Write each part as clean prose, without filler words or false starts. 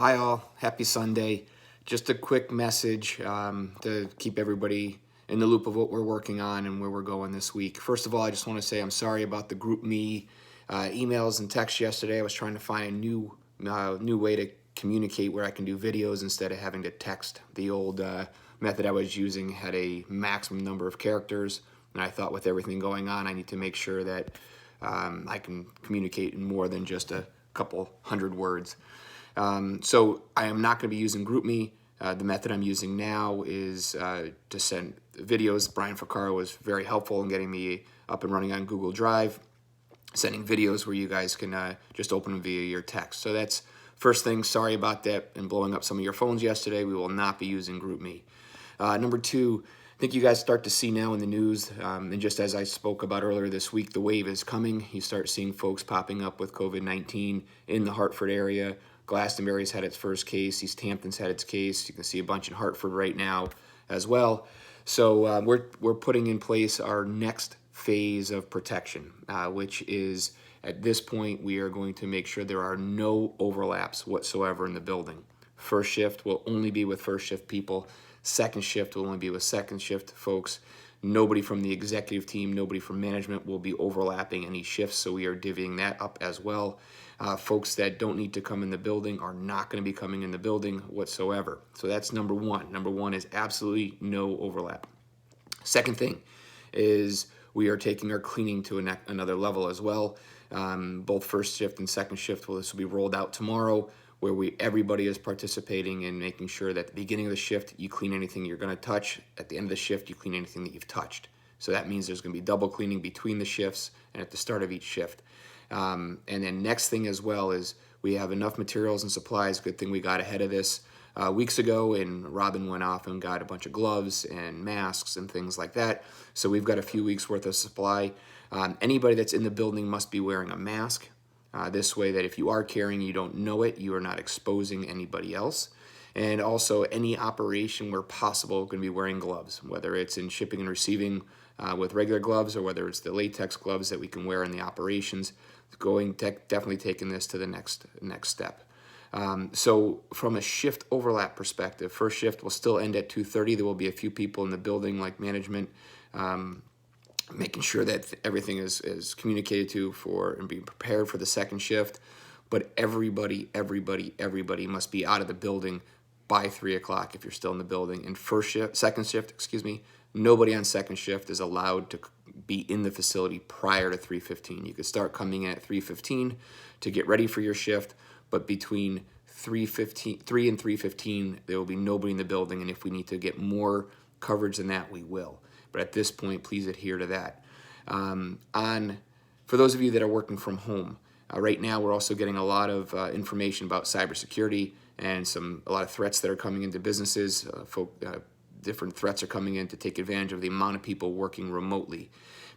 Hi all, happy Sunday. Just a quick message to keep everybody in the loop of what we're working on and where we're going this week. First of all, I just want to say I'm sorry about the GroupMe emails and texts yesterday. I was trying to find a new way to communicate where I can do videos instead of having to text. The old method I was using had a maximum number of characters, and I thought with everything going on, I need to make sure that I can communicate in more than just a couple hundred words. So I am not going to be using GroupMe. The method I'm using now is to send videos. Brian Ficcaro was very helpful in getting me up and running on Google Drive, sending videos where you guys can just open them via your text. So that's first thing. Sorry about that and blowing up some of your phones yesterday. We will not be using GroupMe. Number two, I think you guys start to see now in the news, and just as I spoke about earlier this week, the wave is coming. You start seeing folks popping up with COVID-19 in the Hartford area. Glastonbury's had its first case. East Hampton's had its case. You can see a bunch in Hartford right now as well. So we're putting in place our next phase of protection, which is at this point we are going to make sure there are no overlaps whatsoever in the building. First shift will only be with first shift people. Second shift will only be with second shift folks. Nobody from the executive team, nobody from management will be overlapping any shifts, so we are divvying that up as well. Folks that don't need to come in the building are not going to be coming in the building whatsoever. So that's number one. Number one is absolutely no overlap. Second thing is we are taking our cleaning to another level as well. Both first shift and second shift, this will be rolled out tomorrow, where everybody is participating in making sure that at the beginning of the shift, you clean anything you're going to touch. At the end of the shift, you clean anything that you've touched. So that means there's going to be double cleaning between the shifts and at the start of each shift. And then next thing as well is we have enough materials and supplies. Good thing we got ahead of this weeks ago, and Robin went off and got a bunch of gloves and masks and things like that. So we've got a few weeks worth of supply. Anybody that's in the building must be wearing a mask. This way that if you are carrying, you don't know it, you are not exposing anybody else. And also any operation where possible, going to be wearing gloves, whether it's in shipping and receiving with regular gloves or whether it's the latex gloves that we can wear in the operations. Definitely taking this to the next step. So from a shift overlap perspective, first shift will still end at 2:30. There will be a few people in the building like management, making sure that everything is communicated to for and being prepared for the second shift. But everybody must be out of the building by 3 o'clock if you're still in the building. And second shift, nobody on second shift is allowed to be in the facility prior to 3:15. You could start coming in at 3:15 to get ready for your shift, but between 3 and 3:15, there will be nobody in the building. And if we need to get more coverage than that, we will. But at this point, please adhere to that. For those of you that are working from home, right now we're also getting a lot of information about cybersecurity and a lot of threats that are coming into businesses. Different threats are coming in to take advantage of the amount of people working remotely.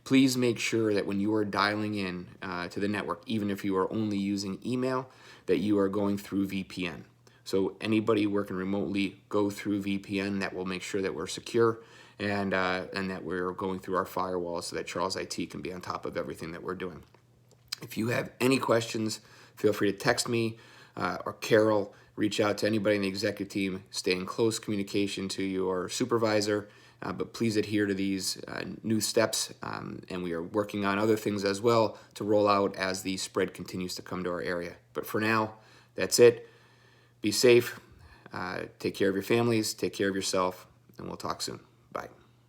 Please make sure that when you are dialing in to the network, even if you are only using email, that you are going through VPN. So anybody working remotely, go through VPN. That will make sure that we're secure and that we're going through our firewalls so that Charles IT can be on top of everything that we're doing. If you have any questions, feel free to text me or Carol. Reach out to anybody in the executive team. Stay in close communication to your supervisor, but please adhere to these new steps, and we are working on other things as well to roll out as the spread continues to come to our area. But for now, that's it. Be safe. Take care of your families. Take care of yourself, and we'll talk soon. Bye.